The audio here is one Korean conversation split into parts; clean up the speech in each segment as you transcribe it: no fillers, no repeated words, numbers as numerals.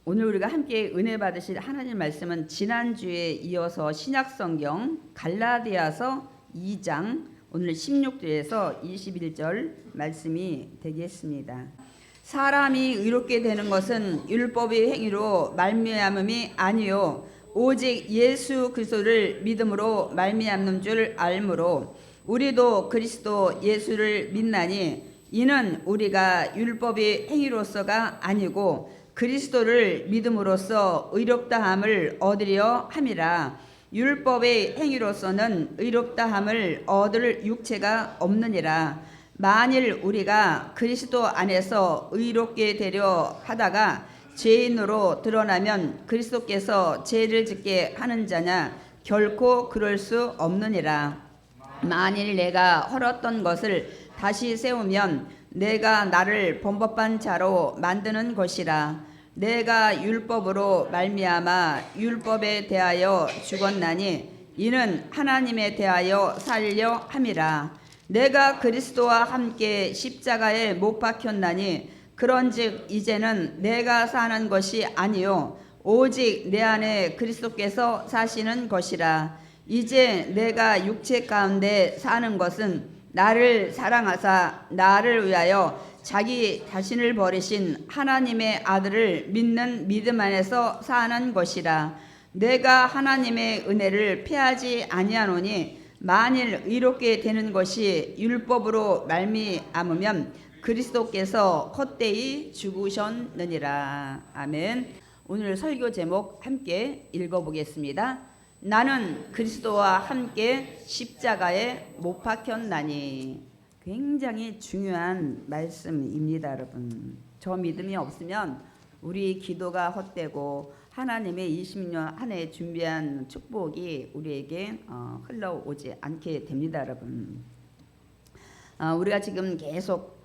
오늘 우리가 함께 은혜 받으실 하나님 말씀은 지난주에 이어서 신약성경 갈라디아서 2장 오늘 16절에서 21절 말씀이 되겠습니다. 사람이 의롭게 되는 것은 율법의 행위로 말미암음이 아니요 오직 예수 그리스도를 믿음으로 말미암는 줄 알므로 우리도 그리스도 예수를 믿나니 이는 우리가 율법의 행위로서가 아니고 그리스도를 믿음으로써 의롭다함을 얻으려 함이라. 율법의 행위로서는 의롭다함을 얻을 육체가 없느니라. 만일 우리가 그리스도 안에서 의롭게 되려 하다가 죄인으로 드러나면 그리스도께서 죄를 짓게 하는 자냐? 결코 그럴 수 없느니라. 만일 내가 헐었던 것을 다시 세우면 내가 나를 범법한 자로 만드는 것이라. 내가 율법으로 말미암아 율법에 대하여 죽었나니 이는 하나님에 대하여 살려 함이라. 내가 그리스도와 함께 십자가에 못 박혔나니 그런즉 이제는 내가 사는 것이 아니요 오직 내 안에 그리스도께서 사시는 것이라. 이제 내가 육체 가운데 사는 것은 나를 사랑하사 나를 위하여 자기 자신을 버리신 하나님의 아들을 믿는 믿음 안에서 사는 것이라. 내가 하나님의 은혜를 패하지 아니하노니 만일 의롭게 되는 것이 율법으로 말미암으면 그리스도께서 헛되이 죽으셨느니라. 아멘. 오늘 설교 제목 함께 읽어보겠습니다. 나는 그리스도와 함께 십자가에 못 박혔나니. 굉장히 중요한 말씀입니다, 여러분. 저 믿음이 없으면 우리 기도가 헛되고 하나님의 20년 한 해 준비한 축복이 우리에게 흘러오지 않게 됩니다, 여러분. 우리가 지금 계속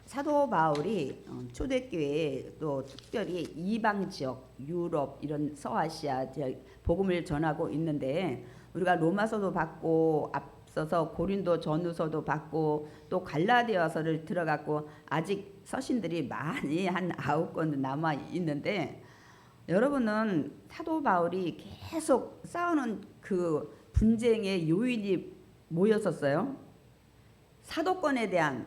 사도 바울이 초대교회에 또 특별히 이방 지역, 유럽 이런 서아시아 지역 복음을 전하고 있는데 우리가 로마서도 받고 앞서서 고린도 전후서도 받고 또 갈라디아서를 들어갔고 아직 서신들이 많이 한 9권 남아 있는데 여러분은 사도 바울이 계속 싸우는 그 분쟁의 요인이 뭐였었어요? 사도권에 대한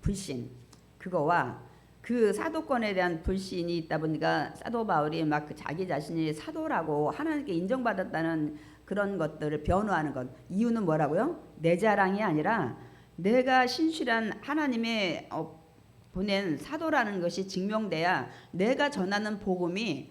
불신, 그거와 그 사도권에 대한 불신이 있다 보니까 사도 바울이 막 자기 자신이 사도라고 하나님께 인정받았다는 그런 것들을 변호하는 것. 이유는 뭐라고요? 내 자랑이 아니라 내가 신실한 하나님의 보낸 사도라는 것이 증명돼야 내가 전하는 복음이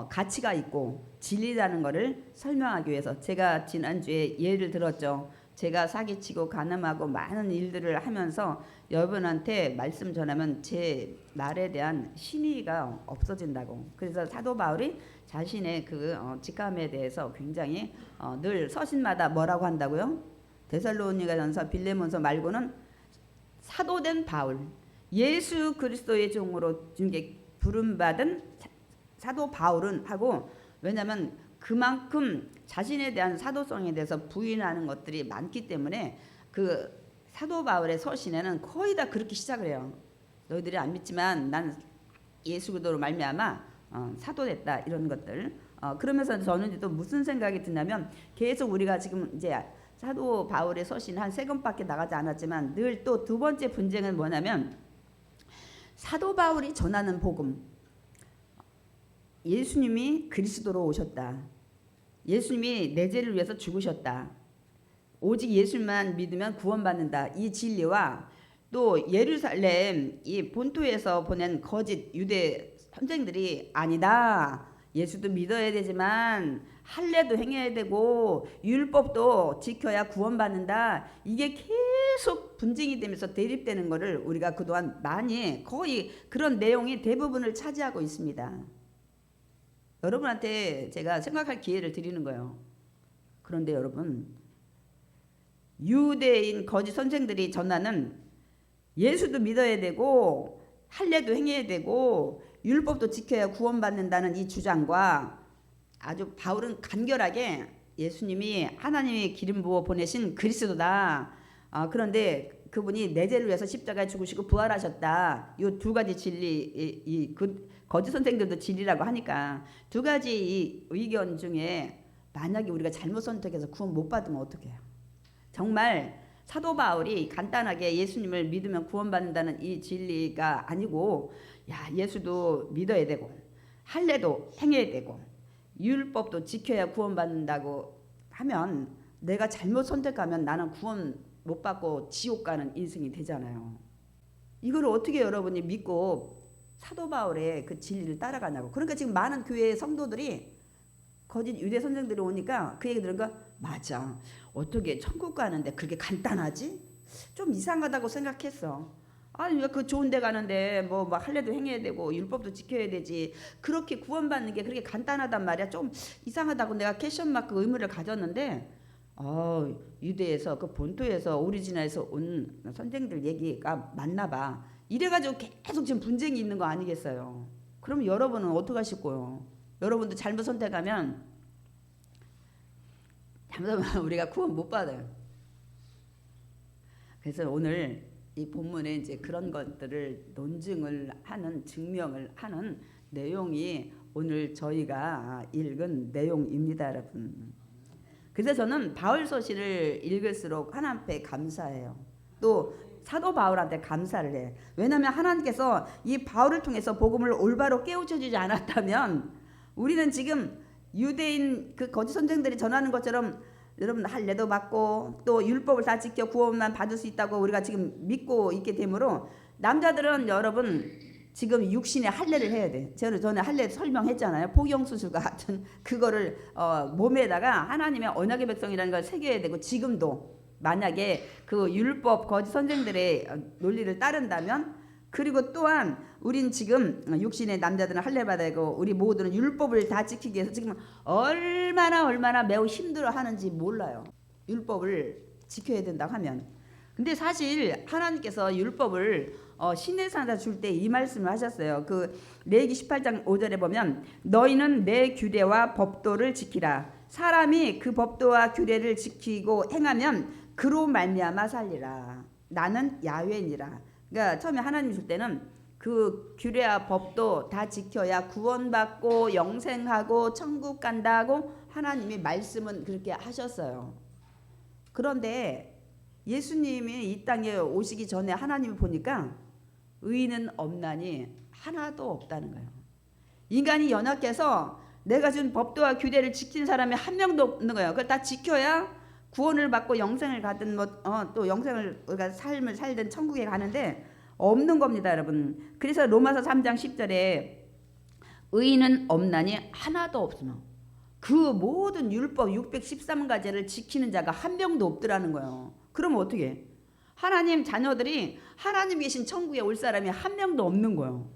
가치가 있고 진리라는 것을 설명하기 위해서 제가 지난주에 예를 들었죠. 제가 사기치고 가늠하고 많은 일들을 하면서 여러분한테 말씀 전하면 제 말에 대한 신의가 없어진다고. 그래서 사도 바울이 자신의 그 직함에 대해서 굉장히 늘 서신마다 뭐라고 한다고요? 데살로니가전서, 빌레몬서 말고는 사도된 바울, 예수 그리스도의 종으로 부름받은 사도 바울은 하고, 왜냐하면 그만큼 자신에 대한 사도성에 대해서 부인하는 것들이 많기 때문에 그 사도 바울의 서신에는 거의 다 그렇게 시작을 해요. 너희들이 안 믿지만 난 예수 그리스도로 말미암아 사도됐다, 이런 것들. 그러면서 저는 또 무슨 생각이 드냐면 계속 우리가 지금 이제 사도 바울의 서신 한 3권밖에 나가지 않았지만 늘 또 두 번째 분쟁은 뭐냐면 사도 바울이 전하는 복음, 예수님이 그리스도로 오셨다, 예수님이 내 죄를 위해서 죽으셨다, 오직 예수만 믿으면 구원받는다, 이 진리와 또 예루살렘 이 본토에서 보낸 거짓 유대 선생들이 아니다, 예수도 믿어야 되지만 할례도 행해야 되고 율법도 지켜야 구원받는다, 이게 계속 분쟁이 되면서 대립되는 거를 우리가 그동안 많이 거의 그런 내용이 대부분을 차지하고 있습니다. 여러분한테 제가 생각할 기회를 드리는 거예요. 그런데 여러분, 유대인 거짓 선생들이 전하는 예수도 믿어야 되고 할례도 행해야 되고 율법도 지켜야 구원받는다는 이 주장과 아주 바울은 간결하게 예수님이 하나님의 기름 부어 보내신 그리스도다. 그런데 그분이 내 죄를 위해서 십자가에 죽으시고 부활하셨다. 이 두 가지 진리, 그 거짓 선생들도 진리라고 하니까 두 가지 이 의견 중에 만약에 우리가 잘못 선택해서 구원 못 받으면 어떡해요? 정말 사도 바울이 간단하게 예수님을 믿으면 구원받는다는 이 진리가 아니고, 야, 예수도 믿어야 되고 할례도 행해야 되고 율법도 지켜야 구원받는다고 하면 내가 잘못 선택하면 나는 구원 못 받고 지옥 가는 인생이 되잖아요. 이걸 어떻게 여러분이 믿고 사도 바울의 그 진리를 따라가냐고. 그러니까 지금 많은 교회 성도들이 거짓 유대 선생들이 오니까 그 얘기 들으니까 맞아. 어떻게 천국 가는데 그렇게 간단하지? 좀 이상하다고 생각했어. 아니 왜 그 좋은 데 가는데 뭐 할례도 행해야 되고 율법도 지켜야 되지. 그렇게 구원받는 게 그렇게 간단하단 말이야. 좀 이상하다고 내가 퀘션마크 의문을 가졌는데 유대에서 그 본토에서 오리지널에서 온 선생들 얘기가 맞나 봐. 이래가지고 계속 지금 분쟁이 있는 거 아니겠어요? 그럼 여러분은 어떻게 하실 거예요? 여러분도 잘못 선택하면 잘못하면 우리가 구원 못 받아요. 그래서 오늘 이 본문에 이제 그런 것들을 논증을 하는, 증명을 하는 내용이 오늘 저희가 읽은 내용입니다, 여러분. 그래서 저는 바울 서신을 읽을수록 하나님 앞에 감사해요. 또 사도 바울한테 감사를 해. 왜냐하면 하나님께서 이 바울을 통해서 복음을 올바로 깨우쳐주지 않았다면 우리는 지금 유대인 그 거짓 선생들이 전하는 것처럼 여러분 할례도 받고 또 율법을 다 지켜 구원만 받을 수 있다고 우리가 지금 믿고 있게 되므로, 남자들은 여러분 지금 육신의 할례를 해야 돼. 제가 전에 할례 설명했잖아요. 포경수술 같은 그거를 몸에다가 하나님의 언약의 백성이라는 걸 새겨야 되고, 지금도 만약에 그 율법 거짓 선생들의 논리를 따른다면, 그리고 또한 우린 지금 육신의 남자들은 할례 받아야 되고 우리 모두는 율법을 다 지키기 위해서 지금 얼마나 매우 힘들어 하는지 몰라요. 율법을 지켜야 된다고 하면. 근데 사실 하나님께서 율법을 시내산에서 줄 때 이 말씀을 하셨어요. 그 레위기 18장 5절에 보면 너희는 내 규례와 법도를 지키라. 사람이 그 법도와 규례를 지키고 행하면 그로 말미암아 살리라. 나는 야훼니라. 그러니까 처음에 하나님 줄 때는 그 규례와 법도 다 지켜야 구원받고 영생하고 천국 간다고 하나님이 말씀은 그렇게 하셨어요. 그런데 예수님이 이 땅에 오시기 전에 하나님이 보니까 의인은 없나니 하나도 없다는 거예요. 인간이 연약해서 내가 준 법도와 규례를 지키는 사람이 한 명도 없는 거예요. 그걸 다 지켜야 구원을 받고 영생을 가든 또 영생을 우리가 삶을 살든 천국에 가는데 없는 겁니다, 여러분. 그래서 로마서 3장 10절에 의인은 없나니 하나도 없으며 그 모든 율법 613가지를 지키는 자가 한 명도 없더라는 거예요. 그러면 어떻게 해? 하나님 자녀들이 하나님 계신 천국에 올 사람이 한 명도 없는 거예요.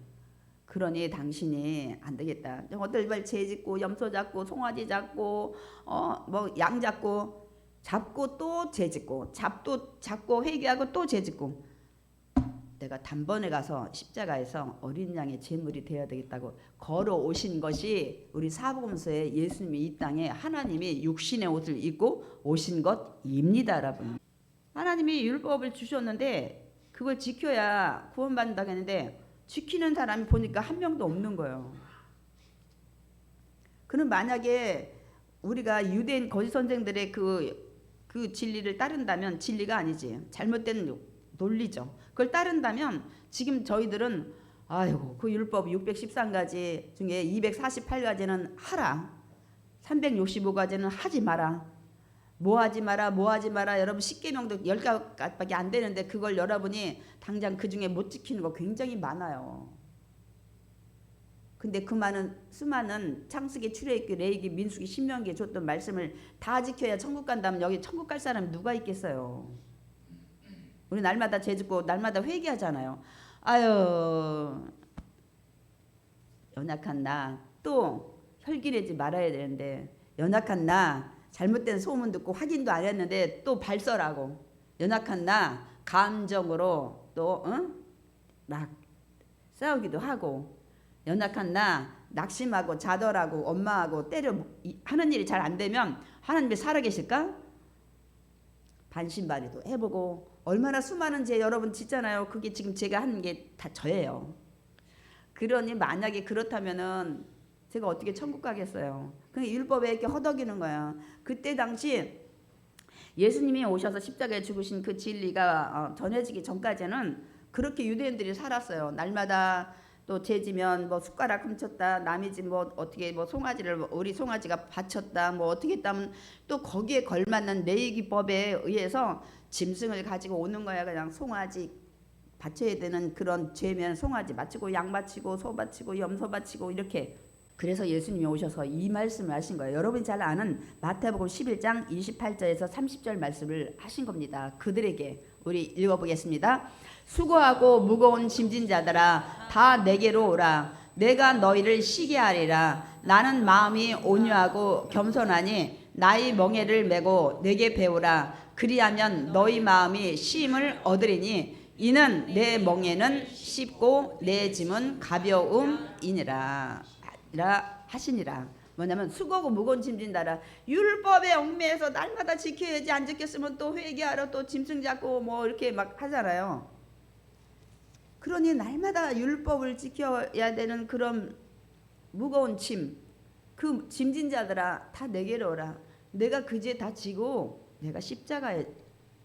그러니 당신이 안 되겠다. 어떨 재 짓고 염소 잡고 송아지 잡고 양 잡고 또 재 짓고 잡고 회개하고 또 재 짓고 내가 단번에 가서 십자가에서 어린 양의 제물이 되어야 되겠다고 걸어오신 것이 우리 사복음서에 예수님이 이 땅에 하나님이 육신의 옷을 입고 오신 것입니다, 여러분. 하나님이 율법을 주셨는데 그걸 지켜야 구원받는다고 했는데 지키는 사람이 보니까 한 명도 없는 거예요. 그럼 만약에 우리가 유대인 거짓 선생들의 그 진리를 따른다면 진리가 아니지. 잘못된 논리죠. 그걸 따른다면 지금 저희들은 그 율법 613가지 중에 248가지는 하라. 365가지는 하지 마라. 뭐 하지 마라. 여러분 10계명도 10가지밖에 안 되는데 그걸 여러분이 당장 그 중에 못 지키는 거 굉장히 많아요. 근데 그 많은 수많은 창세기, 출애굽기, 레위기, 민수기, 신명기에 줬던 말씀을 다 지켜야 천국 간다면 여기 천국 갈 사람이 누가 있겠어요? 우리 날마다 죄짓고 날마다 회개하잖아요. 연약한 나 또 혈기내지 말아야 되는데 연약한 나 잘못된 소문 듣고 확인도 안 했는데 또 발설하고 연약한 나 감정으로 또 막 싸우기도 하고 연약한 나 낙심하고 자더라고 엄마하고 때려 하는 일이 잘 안 되면 하나님이 살아계실까? 반신반의도 해보고 얼마나 수많은 죄 여러분 짓잖아요. 그게 지금 제가 한 게 다 저예요. 그러니 만약에 그렇다면은 제가 어떻게 천국 가겠어요. 그냥 율법에 이렇게 허덕이는 거야. 그때 당시 예수님이 오셔서 십자가에 죽으신 그 진리가 전해지기 전까지는 그렇게 유대인들이 살았어요. 날마다 또 죄지면 뭐 숟가락 훔쳤다, 남의 집 뭐 어떻게 뭐 송아지를 우리 송아지가 바쳤다, 뭐 어떻게 했다면 또 거기에 걸맞는 레위기법에 의해서 짐승을 가지고 오는 거야. 그냥 송아지 바쳐야 되는 그런 죄면 송아지 바치고 양 바치고 소 바치고 염소 바치고 이렇게. 그래서 예수님이 오셔서 이 말씀을 하신 거예요. 여러분이 잘 아는 마태복음 11장 28절에서 30절 말씀을 하신 겁니다. 그들에게 우리 읽어보겠습니다. 수고하고 무거운 짐진 자들아 다 내게로 오라. 내가 너희를 쉬게 하리라. 나는 마음이 온유하고 겸손하니 나의 멍에를 메고 내게 배우라. 그리하면 너희 마음이 쉼을 얻으리니 이는 내 멍에는 쉽고 내 짐은 가벼움이니라 하시니라. 뭐냐면 수고하고 무거운 짐진 자라. 율법에 얽매여서 날마다 지켜야지, 안 지켰으면 또 회개하러 또 짐승 잡고 뭐 이렇게 막 하잖아요. 그러니 날마다 율법을 지켜야 되는 그런 무거운 짐, 그 짐진 자들아 다 내게로 오라. 내가 그 죄 다 지고 내가 십자가에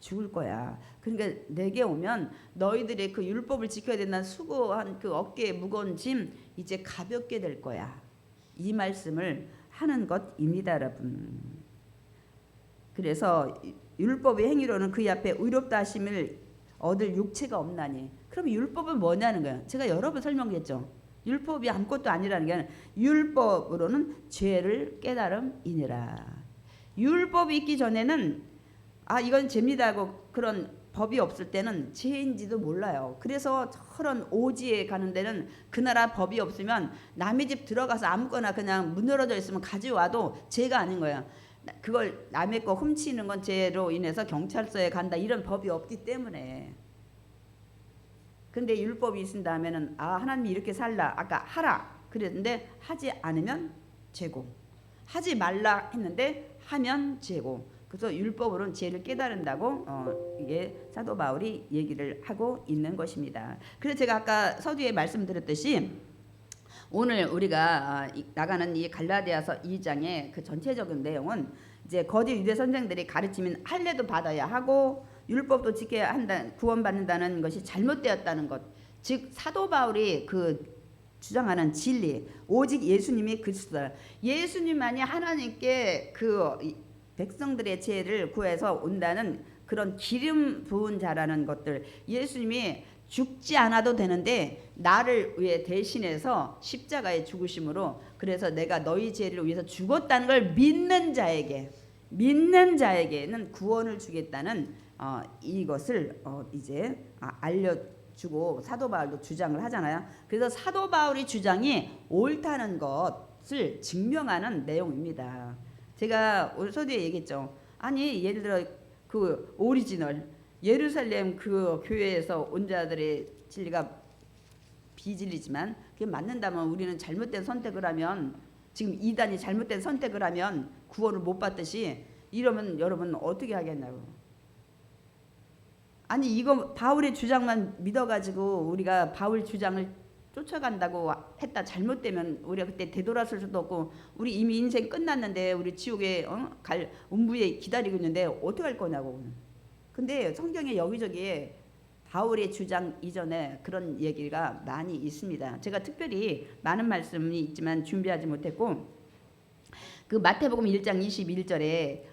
죽을 거야. 그러니까 내게 오면 너희들의 그 율법을 지켜야 된다는 수고한 그 어깨에 무거운 짐 이제 가볍게 될 거야. 이 말씀을 하는 것입니다, 여러분. 그래서 율법의 행위로는 그의 앞에 의롭다 하심을 얻을 육체가 없나니. 그럼 율법은 뭐냐는 거예요. 제가 여러 번 설명했죠. 율법이 아무것도 아니라는 게 아니라 율법으로는 죄를 깨달음이니라. 율법이 있기 전에는 이건 죄입니다 하고 그런 법이 없을 때는 죄인지도 몰라요. 그래서 저런 오지에 가는 데는 그 나라 법이 없으면 남의 집 들어가서 아무거나 그냥 문 열어져 있으면 가져와도 죄가 아닌 거예요. 그걸 남의 거 훔치는 건 죄로 인해서 경찰서에 간다, 이런 법이 없기 때문에. 근데 율법이 있다면은 하나님이 이렇게 살라, 아까 하라 그랬는데 하지 않으면 죄고, 하지 말라 했는데 하면 죄고. 그래서 율법으로는 죄를 깨달은다고 이게 사도 바울이 얘기를 하고 있는 것입니다. 그래서 제가 아까 서두에 말씀드렸듯이 오늘 우리가 나가는 이 갈라디아서 2장의 그 전체적인 내용은 이제 거짓 유대 선생들이 가르치면 할례도 받아야 하고 율법도 지켜야 한다, 구원받는다는 것이 잘못되었다는 것, 즉 사도 바울이 그 주장하는 진리, 오직 예수님이 그리스도다. 예수님만이 하나님께 그 백성들의 죄를 구해서 온다는 그런 기름 부은 자라는 것들, 예수님이 죽지 않아도 되는데 나를 위해 대신해서 십자가에 죽으심으로, 그래서 내가 너희 죄를 위해서 죽었다는 걸 믿는 자에게는 구원을 주겠다는 이것을 이제 알려주고 사도 바울도 주장을 하잖아요. 그래서 사도 바울의 주장이 옳다는 것을 증명하는 내용입니다. 제가 오늘 서두에 얘기했죠. 아니 예를 들어 그 오리지널 예루살렘 그 교회에서 온 자들의 진리가 비진리지만 그게 맞는다면 우리는 잘못된 선택을 하면, 지금 이단이 잘못된 선택을 하면 구원을 못 받듯이, 이러면 여러분 어떻게 하겠냐고. 아니 이거 바울의 주장만 믿어가지고 우리가 바울 주장을 쫓아간다고 했다 잘못되면 우리가 그때 되돌아설 수도 없고, 우리 이미 인생 끝났는데 우리 지옥에 갈 음부에 기다리고 있는데 어떻게 할 거냐고. 근데 성경에 여기저기에 바울의 주장 이전에 그런 얘기가 많이 있습니다. 제가 특별히 많은 말씀이 있지만 준비하지 못했고, 그 마태복음 1장 21절에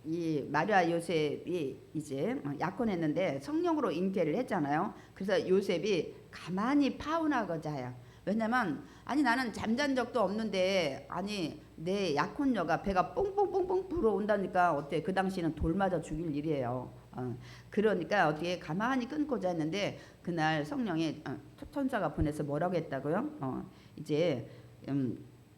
이 마리아 요셉이 이제 약혼했는데 성령으로 잉태를 했잖아요. 그래서 요셉이 가만히 파혼하고자 해요. 왜냐면 아니 나는 잠잔 적도 없는데 아니 내 약혼녀가 배가 뽕뽕뽕뽕 불어온다니까 어때? 그 당시는 돌 맞아 죽일 일이에요. 그러니까 어떻게 가만히 끊고자 했는데 그날 성령이 천사가 보내서 뭐라고 했다고요? 이제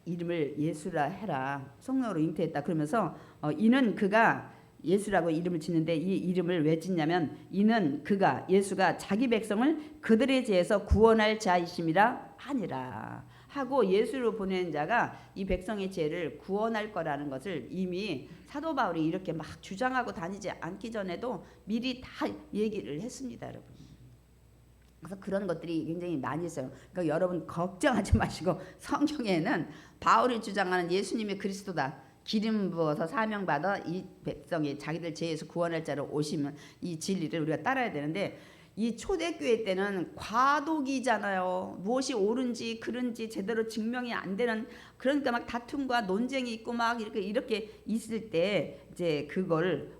이름을 예수라 해라. 성령으로 잉태했다. 그러면서 이는 그가 예수라고 이름을 짓는데 이 이름을 왜 짓냐면 이는 그가 예수가 자기 백성을 그들의 죄에서 구원할 자이심이라 하니라. 하고 예수를 보낸 자가 이 백성의 죄를 구원할 거라는 것을 이미 사도 바울이 이렇게 막 주장하고 다니지 않기 전에도 미리 다 얘기를 했습니다, 여러분. 그래서 그런 것들이 굉장히 많이 있어요. 그러니까 여러분 걱정하지 마시고 성경에는 바울이 주장하는 예수님이 그리스도다, 기름 부어서 사명받아 이 백성이 자기들 죄에서 구원할 자로 오시면 이 진리를 우리가 따라야 되는데, 이 초대교회 때는 과도기잖아요. 무엇이 옳은지 그른지 제대로 증명이 안 되는, 그러니까 막 다툼과 논쟁이 있고 막 이렇게 있을 때 이제 그걸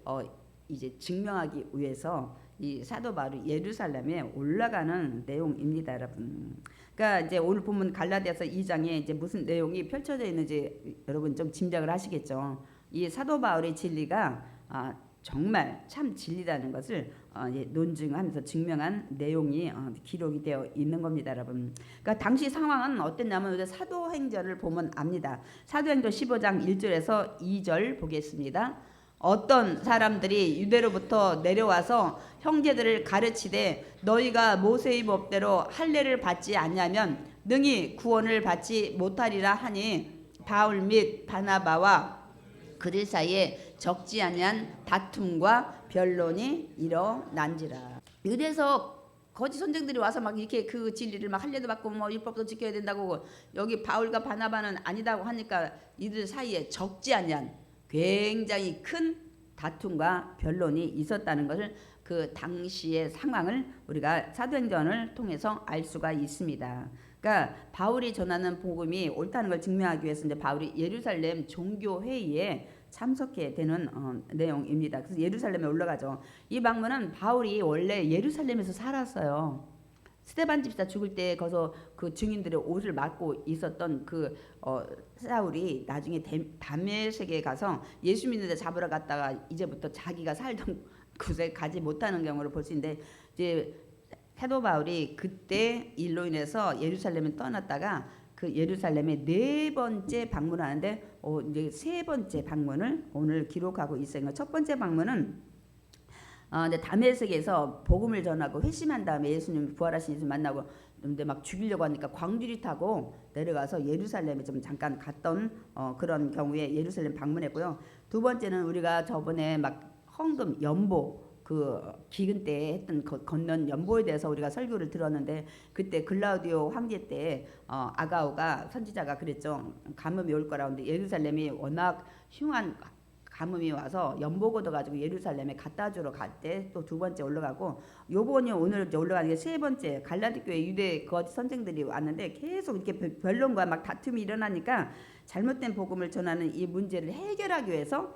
이제 증명하기 위해서 이 사도 바울이 예루살렘에 올라가는 내용입니다, 여러분. 그러니까 이제 오늘 본문 갈라디아서 2장에 이제 무슨 내용이 펼쳐져 있는지 여러분 좀 짐작을 하시겠죠. 이 사도 바울의 진리가 정말 참 진리라는 것을 논증하면서 증명한 내용이 기록이 되어 있는 겁니다, 여러분. 그러니까 당시 상황은 어땠냐면 우리 사도행전을 보면 압니다. 사도행전 15장 1절에서 2절 보겠습니다. 어떤 사람들이 유대로부터 내려와서 형제들을 가르치되 너희가 모세의 법대로 할례를 받지 않냐면 능히 구원을 받지 못하리라 하니 바울 및 바나바와 그들 사이에 적지 아니한 다툼과 변론이 일어난지라. 유대에서 거짓 선생들이 와서 막 이렇게 그 진리를 막 할례도 받고 뭐 율법도 지켜야 된다고, 여기 바울과 바나바는 아니다고 하니까 이들 사이에 적지 아니한 굉장히 큰 다툼과 변론이 있었다는 것을 그 당시의 상황을 우리가 사도행전을 통해서 알 수가 있습니다. 그러니까 바울이 전하는 복음이 옳다는 걸 증명하기 위해서 이제 바울이 예루살렘 종교 회의에 참석해 되는 내용입니다. 그래서 예루살렘에 올라가죠. 이 방문은 바울이 원래 예루살렘에서 살았어요. 스데반 집사 죽을 때 거기서 그 증인들의 옷을 맡고 있었던 그 사울이 나중에 다메섹에 가서 예수 믿는 데 잡으러 갔다가 이제부터 자기가 살던 곳에 가지 못하는 경우를 볼 수 있는데, 이제 사도 바울이 그때 일로 인해서 예루살렘을 떠났다가 그 예루살렘에 4번째 방문하는데 이제 3번째 방문을 오늘 기록하고 있어요. 첫 번째 방문은 근데 다메섹에서 복음을 전하고 회심한 다음에 예수님, 부활하신 예수 만나고 근데 막 죽이려고 하니까 광주리 타고 내려가서 예루살렘에 좀 잠깐 갔던 그런 경우에 예루살렘 방문했고요. 두 번째는 우리가 저번에 막 헌금 연보 그 기근 때 했던 건넌 연보에 대해서 우리가 설교를 들었는데, 그때 글라우디오 황제 때 아가오가 선지자가 그랬죠. 가뭄이 올 거라고. 근데 예루살렘이 워낙 흉한 가뭄이 와서 연복 얻어가지고 예루살렘에 갖다 주러 갈 때 또 두 번째 올라가고, 요번이 오늘 이제 올라가는 게 세 번째, 갈라디 교회 유대 거짓 선생들이 왔는데 계속 이렇게 변론과 막 다툼이 일어나니까 잘못된 복음을 전하는 이 문제를 해결하기 위해서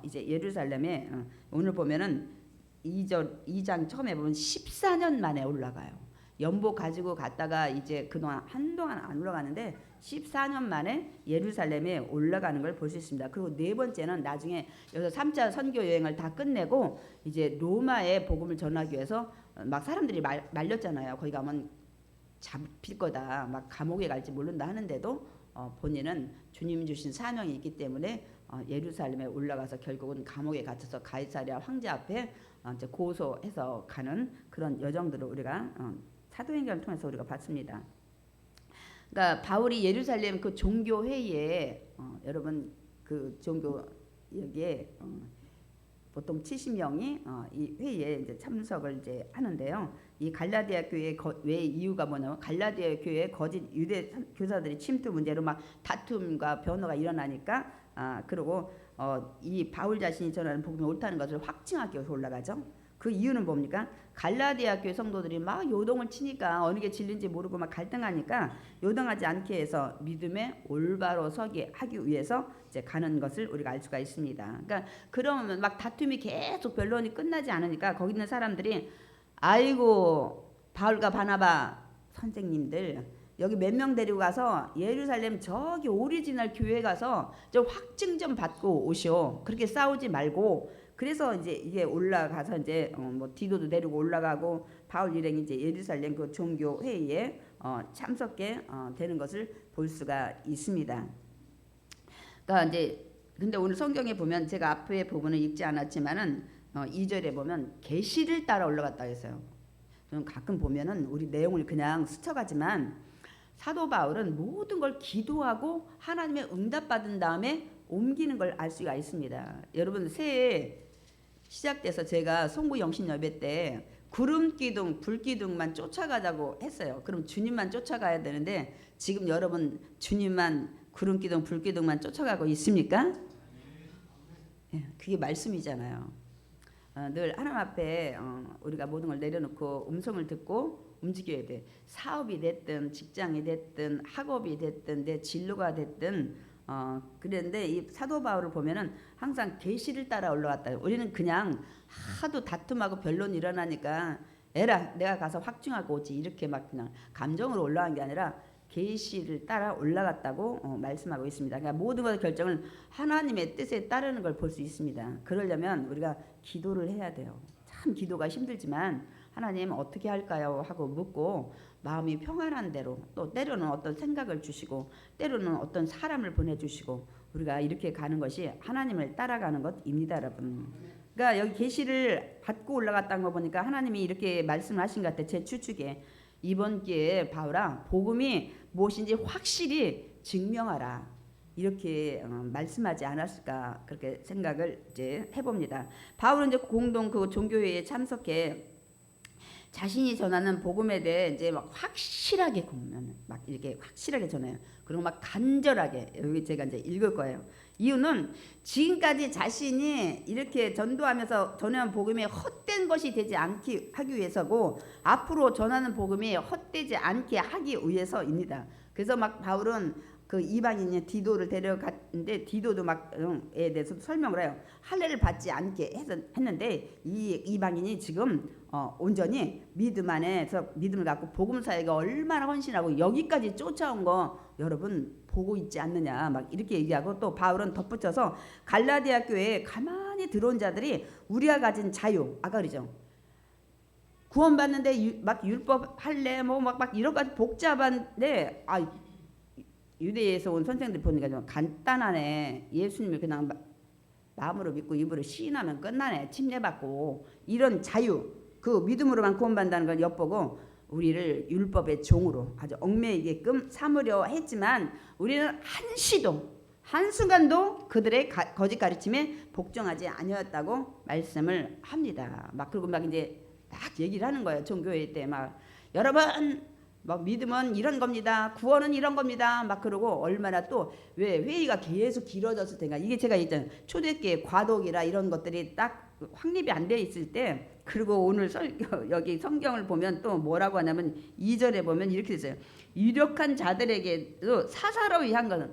이제 예루살렘에 오늘 보면은 2장 처음에 보면 14년 만에 올라가요. 연복 가지고 갔다가 이제 그동안 한동안 안 올라가는데 14년 만에 예루살렘에 올라가는 걸 볼 수 있습니다. 그리고 네 번째는 나중에 여기서 3차 선교 여행을 다 끝내고 이제 로마에 복음을 전하기 위해서 막 사람들이 말렸잖아요. 거기 가면 잡힐 거다, 막 감옥에 갈지 모른다 하는데도 본인은 주님 주신 사명이 있기 때문에 예루살렘에 올라가서 결국은 감옥에 갇혀서 가이사랴 황제 앞에 이제 고소해서 가는 그런 여정들을 우리가 사도행전을 통해서 우리가 봤습니다. 그러니까 바울이 예루살렘 그 종교 회의에 여러분 그 종교 여기에 보통 70명이 이 회의에 이제 참석을 이제 하는데요. 이 갈라디아 교회 왜 이유가 뭐냐면 갈라디아 교회 거짓 유대 교사들이 침투 문제로 막 다툼과 변호가 일어나니까 그리고 이 바울 자신이 전하는 복음이 옳다는 것을 확증하기 위해서 올라가죠. 그 이유는 뭡니까? 갈라디아 교회 성도들이 막 요동을 치니까 어느 게 진리인지 모르고 막 갈등하니까 요동하지 않게 해서 믿음에 올바로 서게 하기 위해서 이제 가는 것을 우리가 알 수가 있습니다. 그러니까 그러면 막 다툼이 계속 변론이 끝나지 않으니까 거기 있는 사람들이 아이고 바울과 바나바 선생님들 여기 몇 명 데리고 가서 예루살렘 저기 오리지널 교회 가서 좀 확증 좀 받고 오시오. 그렇게 싸우지 말고. 그래서 이제 이게 올라가서 이제 뭐 디도도 데리고 올라가고 바울 일행이 이제 예루살렘 그 종교 회의에 참석해 되는 것을 볼 수가 있습니다. 그러니까 이제 근데 오늘 성경에 보면 제가 앞에 부분을 읽지 않았지만은 2절에 보면 계시를 따라 올라갔다 했어요. 저는 가끔 보면은 우리 내용을 그냥 스쳐가지만 사도 바울은 모든 걸 기도하고 하나님의 응답받은 다음에 옮기는 걸 알 수가 있습니다. 여러분 새해 시작돼서 제가 송구 영신 예배 때 구름 기둥, 불 기둥만 쫓아가자고 했어요. 그럼 주님만 쫓아가야 되는데 지금 여러분 주님만 구름 기둥, 불 기둥만 쫓아가고 있습니까? 그게 말씀이잖아요. 늘 하나님 앞에 우리가 모든 걸 내려놓고 음성을 듣고 움직여야 돼. 사업이 됐든 직장이 됐든 학업이 됐든 내 진로가 됐든 그랬는데 이 사도 바울을 보면은 항상 계시를 따라 올라갔다. 우리는 그냥 하도 다툼하고 변론이 일어나니까 에라 내가 가서 확증하고 오지 이렇게 막 그냥 감정으로 올라간 게 아니라 계시를 따라 올라갔다고 말씀하고 있습니다. 그러니까 모든 것의 결정을 하나님의 뜻에 따르는 걸 볼 수 있습니다. 그러려면 우리가 기도를 해야 돼요. 참 기도가 힘들지만 하나님 어떻게 할까요? 하고 묻고 마음이 평안한 대로 또 때로는 어떤 생각을 주시고 때로는 어떤 사람을 보내주시고 우리가 이렇게 가는 것이 하나님을 따라가는 것입니다, 여러분. 그러니까 여기 계시를 받고 올라갔다는 거 보니까 하나님이 이렇게 말씀하신 것 같아요. 제 추측에 이번 기회에 바울아 복음이 무엇인지 확실히 증명하라 이렇게 말씀하지 않았을까 그렇게 생각을 이제 해봅니다. 바울은 이제 공동 그 종교회에 참석해 자신이 전하는 복음에 대해 이제 막 확실하게 공면 막 이렇게 확실하게 전해요. 그리고 막 간절하게 여기 제가 이제 읽을 거예요. 이유는 지금까지 자신이 이렇게 전도하면서 전하는 복음이 헛된 것이 되지 않게 하기 위해서고 앞으로 전하는 복음이 헛되지 않게 하기 위해서입니다. 그래서 막 바울은 그 이방인인 디도를 데려갔는데 디도도 막에 대해서 설명을 해요. 할례를 받지 않게 했는데 이 이방인이 지금 온전히 믿음 안에서 믿음을 갖고 복음 사역에 얼마나 헌신하고 여기까지 쫓아온 거 여러분 보고 있지 않느냐 막 이렇게 얘기하고 또 바울은 덧붙여서 갈라디아 교회에 가만히 들어온 자들이 우리가 가진 자유 아까 그러죠. 구원받는데 막 율법 할례 뭐 막 이런 가지 복잡한데 유대에서 온 선생들 보니까 좀 간단하네. 예수님을 그냥 마음으로 믿고 입으로 시인하면 끝나네. 침례받고 이런 자유 그 믿음으로만 구원받는다는 걸 엿보고 우리를 율법의 종으로 아주 얽매이게끔 삼으려 했지만 우리는 한순간도 그들의 거짓 가르침에 복종하지 아니었다고 말씀을 합니다. 막 그리고 막 이제 막 얘기를 하는 거예요. 종교회 때 막 여러분 막 믿음은 이런 겁니다. 구원은 이런 겁니다. 막 그러고 얼마나 또 왜 회의가 계속 길어졌을 때가 이게 제가 있잖아요. 초대교회 과독이라 이런 것들이 딱 확립이 안 돼 있을 때 그리고 오늘 여기 성경을 보면 또 뭐라고 하냐면 2절에 보면 이렇게 됐어요. 유력한 자들에게도 사사로이 한 것은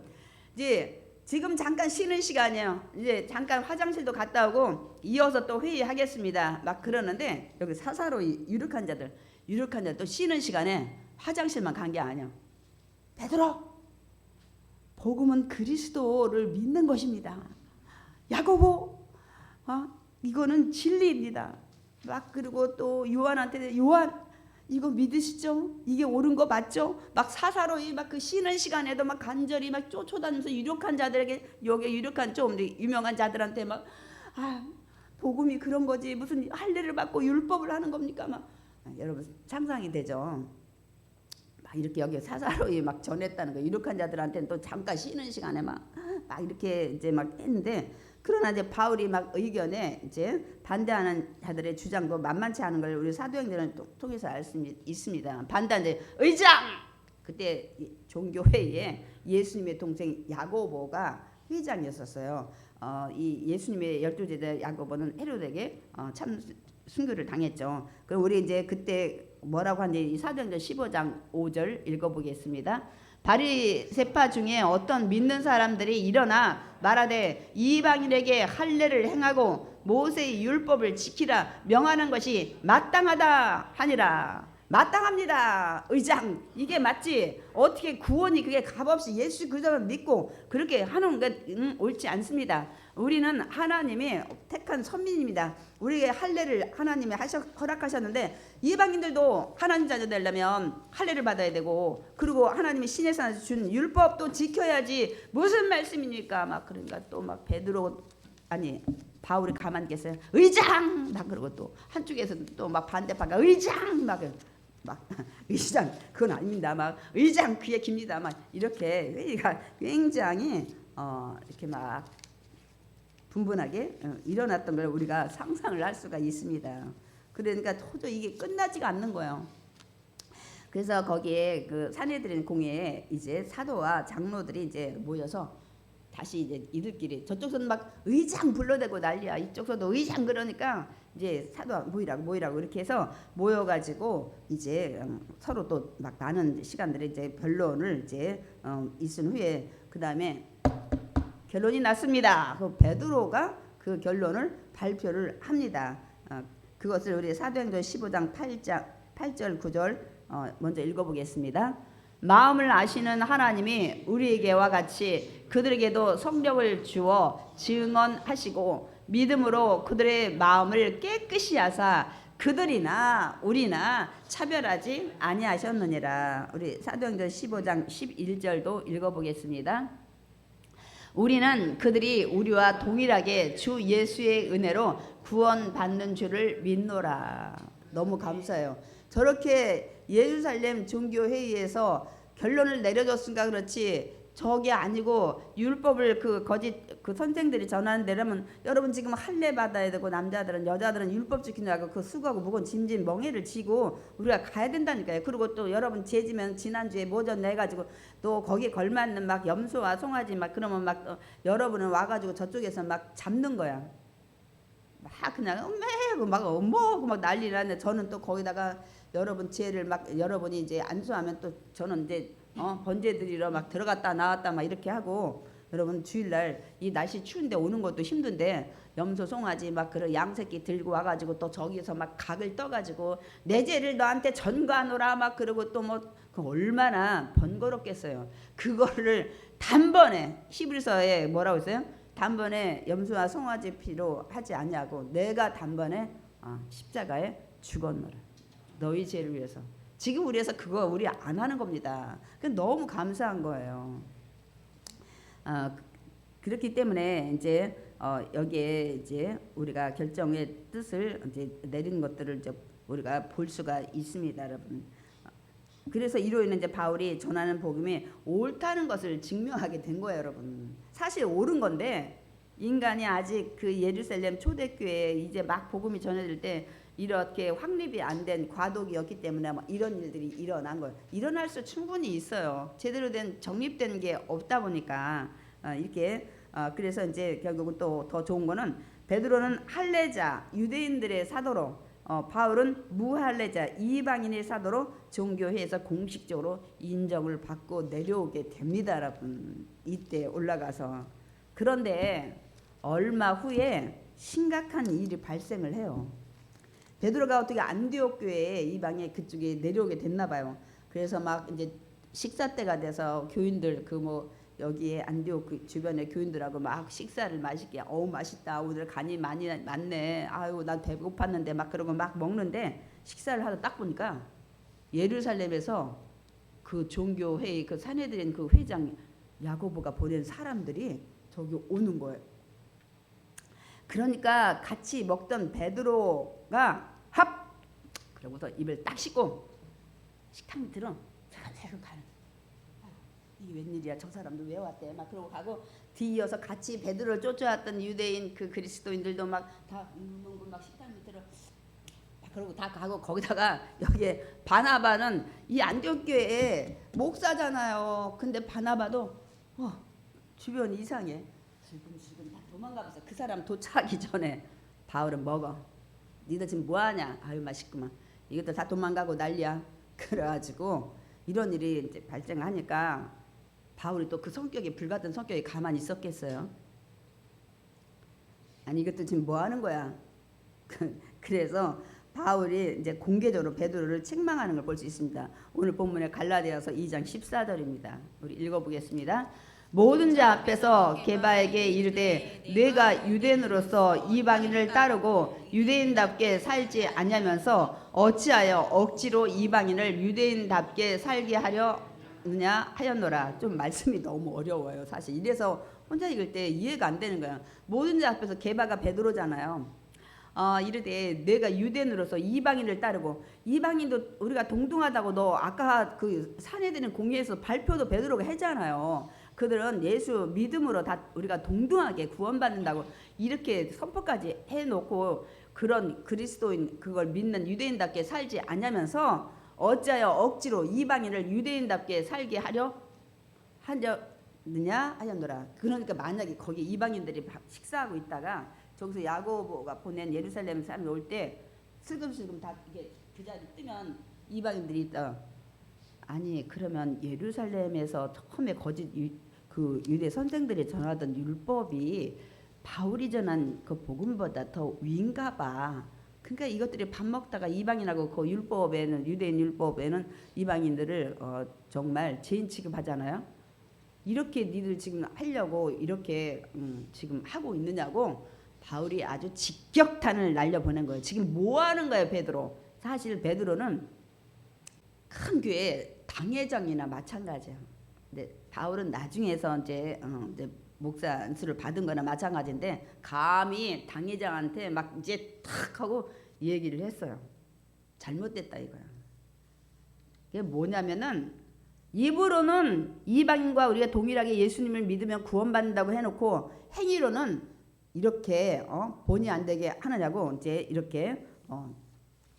이제 지금 잠깐 쉬는 시간이에요. 이제 잠깐 화장실도 갔다 오고 이어서 또 회의하겠습니다. 막 그러는데 여기 사사로이 유력한 자들 또 쉬는 시간에 화장실만 간 게 아니야. 베드로 복음은 그리스도를 믿는 것입니다. 야고보 이거는 진리입니다. 막 그리고 또 요한한테 요한 이거 믿으시죠? 이게 옳은 거 맞죠? 막 사사로이 막 그 쉬는 시간에도 막 간절히 막 쫓아다니면서 유력한 자들에게 여기 유력한 좀 유명한 자들한테 막 복음이 그런 거지 무슨 할례를 받고 율법을 하는 겁니까? 막 여러분 상상이 되죠. 막 이렇게 여기 사사로이 막 전했다는 거 유력한 자들한테는 또 잠깐 쉬는 시간에 막 이렇게 이제 막 했는데 그러나 이제 바울이 막 의견에 이제 반대하는 자들의 주장도 만만치 않은 걸 우리 사도행전을 통해서 알 수 있습니다. 반대한 이제 의장 그때 종교회의에 예수님의 동생 야고보가 회장이었었어요. 이 예수님의 12제자 야고보는 헤롯에게 참 순교를 당했죠. 그럼 우리 이제 그때 뭐라고 하는지 사도행전 15장 5절 읽어보겠습니다. 바리새파 중에 어떤 믿는 사람들이 일어나 말하되 이방인에게 할례를 행하고 모세의 율법을 지키라 명하는 것이 마땅하다 하니라. 마땅합니다. 의장 이게 맞지. 어떻게 구원이 그게 값없이 예수 그리스도를 믿고 그렇게 하는 것 옳지 않습니다. 우리는 하나님이 택한 선민입니다. 우리에게 할례를 하나님이 허락하셨는데 이방인들도 하나님 자녀 되려면 할례를 받아야 되고 그리고 하나님이 신의 산에서 준 율법도 지켜야지 무슨 말씀입니까? 막 그러니까 또 막 베드로 바울이 가만히 계세요. 의장 막 그러고 또 한쪽에서 또 막 반대파가 의장 막 막 의장 그건 아닙니다. 막 의장 그게 깁니다. 막 이렇게 회의가 굉장히 이렇게 막 분분하게 일어났던 걸 우리가 상상을 할 수가 있습니다. 그러니까 도저히 이게 끝나지가 않는 거예요. 그래서 거기에 그 사내들인 공회에 이제 사도와 장로들이 이제 모여서 다시 이제 이들끼리 저쪽서는 막 의장 불러대고 난리야. 이쪽서도 의장 그러니까 이제 사도와 모이라고 이렇게 해서 모여가지고 이제 서로 또 막 많은 시간들이 이제 변론을 이제 있은 후에 그 다음에 결론이 났습니다. 그 베드로가 그 결론을 발표를 합니다. 그것을 우리 사도행전 15장 8절 9절 먼저 읽어보겠습니다. 마음을 아시는 하나님이 우리에게와 같이 그들에게도 성령을 주어 증언하시고 믿음으로 그들의 마음을 깨끗이 하사 그들이나 우리나 차별하지 아니하셨느니라. 우리 사도행전 15장 11절도 읽어보겠습니다. 우리는 그들이 우리와 동일하게 주 예수의 은혜로 구원받는 줄을 믿노라. 너무 감사해요. 저렇게 예루살렘 종교회의에서 결론을 내려줬으니까 그렇지 저게 아니고 율법을 그 거짓 그 선생들이 전하는 데라면 여러분 지금 할례 받아야 되고 남자들은 여자들은 율법 지키느라고 그 수고하고 무거운 짐진 멍에를 지고 우리가 가야 된다니까요. 그리고 또 여러분 재지면 지난주에 모전 내가지고 또 거기에 걸맞는 막 염소와 송아지 막 그러면 막 여러분은 와가지고 저쪽에서 막 잡는 거야. 막 그냥 엄매고 막 엄모고 막 난리 나는데 저는 또 거기다가 여러분 죄를 막 여러분이 이제 안수하면 또 저는 이제 번제 드리러 막 들어갔다 나왔다 막 이렇게 하고 여러분 주일날 이 날씨 추운데 오는 것도 힘든데 염소 송아지 막 그런 양새끼 들고 와가지고 또 저기서 막 각을 떠가지고 내 죄를 너한테 전가하노라 막 그러고 또 뭐 그 얼마나 번거롭겠어요. 그거를 단번에 히브리서에 뭐라고 했어요? 단번에 염소와 송아지 피로 하지 않냐고 내가 단번에 십자가에 죽었노라. 너희 죄를 위해서. 지금 우리에서 그거 우리 안 하는 겁니다. 너무 감사한 거예요. 그렇기 때문에 이제 여기에 이제 우리가 결정의 뜻을 이제 내린 것들을 이제 우리가 볼 수가 있습니다, 여러분. 그래서 이로 인해 이제 바울이 전하는 복음이 옳다는 것을 증명하게 된 거예요, 여러분. 사실 옳은 건데 인간이 아직 그 예루살렘 초대교회에 이제 막 복음이 전해질 때 이렇게 확립이 안 된 과도기였기 때문에 막 이런 일들이 일어난 거예요. 일어날 수 충분히 있어요. 제대로 된 정립된 게 없다 보니까 이렇게 그래서 이제 결국은 또 더 좋은 거는 베드로는 할례자 유대인들의 사도로 바울은 무할례자 이방인의 사도로 종교회에서 공식적으로 인정을 받고 내려오게 됩니다, 여러분. 이때 올라가서. 그런데 얼마 후에 심각한 일이 발생을 해요. 베드로가 어떻게 안디옥 교회에 이방에 그쪽에 내려오게 됐나 봐요. 그래서 막 이제 식사 때가 돼서 교인들 그 뭐 여기에 안디옥 그 주변의 교인들하고 막 식사를 맛있게 맛있다 오늘 간이 많이 많네 아유 난 배고팠는데 막 그러고 막 먹는데 식사를 하다 딱 보니까 예루살렘에서 그 종교회의 그 사내들인 그 회장 야고보가 보낸 사람들이 저기 오는 거예요. 그러니까 같이 먹던 베드로가 합 그러고서 입을 딱 씻고 식탁 밑으로 세금 가는. 이게 웬일이야? 저 사람도 왜 왔대? 막 그러고 가고 뒤이어서 같이 베드로를 쫓아왔던 유대인 그 그리스도인들도 막 다 막 식탁 밑으로 막 그러고 다 가고 거기다가 여기에 바나바는 이 안디옥 교회에 목사잖아요. 근데 바나바도 주변 이상해. 슬금슬금 다 도망가면서 그 사람 도착하기 전에 바울은 먹어. 니들 지금 뭐하냐? 아유 맛있구만. 이것도 다 도망가고 난리야. 그래가지고 이런 일이 이제 발생하니까 바울이 또 그 성격이 불같은 성격이 가만히 있었겠어요? 아니 이것도 지금 뭐하는 거야? 그래서 바울이 이제 공개적으로 베드로를 책망하는 걸 볼 수 있습니다. 오늘 본문의 갈라디아서 2장 14절입니다. 우리 읽어보겠습니다. 모든 자 앞에서 게바에게 이르되 내가 유대인으로서 이방인을 따르고 유대인답게 살지 아니하면서 어찌하여 억지로 이방인을 유대인답게 살게 하려느냐 하였노라. 좀 말씀이 너무 어려워요. 사실 이래서 혼자 읽을 때 이해가 안 되는 거야. 모든 자 앞에서 게바가 베드로잖아요. 이르되 내가 유대인으로서 이방인을 따르고 이방인도 우리가 동등하다고 너 아까 그 사내들은 공회에서 발표도 베드로가 했잖아요. 그들은 예수 믿음으로 다 우리가 동등하게 구원받는다고 이렇게 선포까지 해놓고 그런 그리스도인 그걸 믿는 유대인답게 살지 않냐면서 어찌하여 억지로 이방인을 유대인답게 살게 하려 하느냐 하였노라. 그러니까 만약에 거기 이방인들이 식사하고 있다가 저기서 야고보가 보낸 예루살렘 사람이 올 때 슬금슬금 다 이게 그 자리 뜨면 이방인들이 있다. 아니 그러면 예루살렘에서 처음에 거짓 그 유대 선생들이 전하던 율법이 바울이 전한 그 복음보다 더 위인가 봐. 그러니까 이것들이 밥 먹다가 이방인하고 그 율법에는 유대인 율법에는 이방인들을 정말 죄인 취급하잖아요. 이렇게 니들 지금 하려고 이렇게 지금 하고 있느냐고 바울이 아주 직격탄을 날려보낸 거예요. 지금 뭐 하는 거예요, 베드로? 사실 베드로는 큰 교회 당회장이나 마찬가지예요. 근데 바울은 나중에서 이제 목사 안수를 받은 거나 마찬가지인데 감히 당회장한테 막 이제 탁 하고 얘기를 했어요. 잘못됐다 이거야. 이게 뭐냐면은 입으로는 이방인과 우리가 동일하게 예수님을 믿으면 구원받는다고 해놓고 행위로는 이렇게 본의 안 되게 하느냐고 이제 이렇게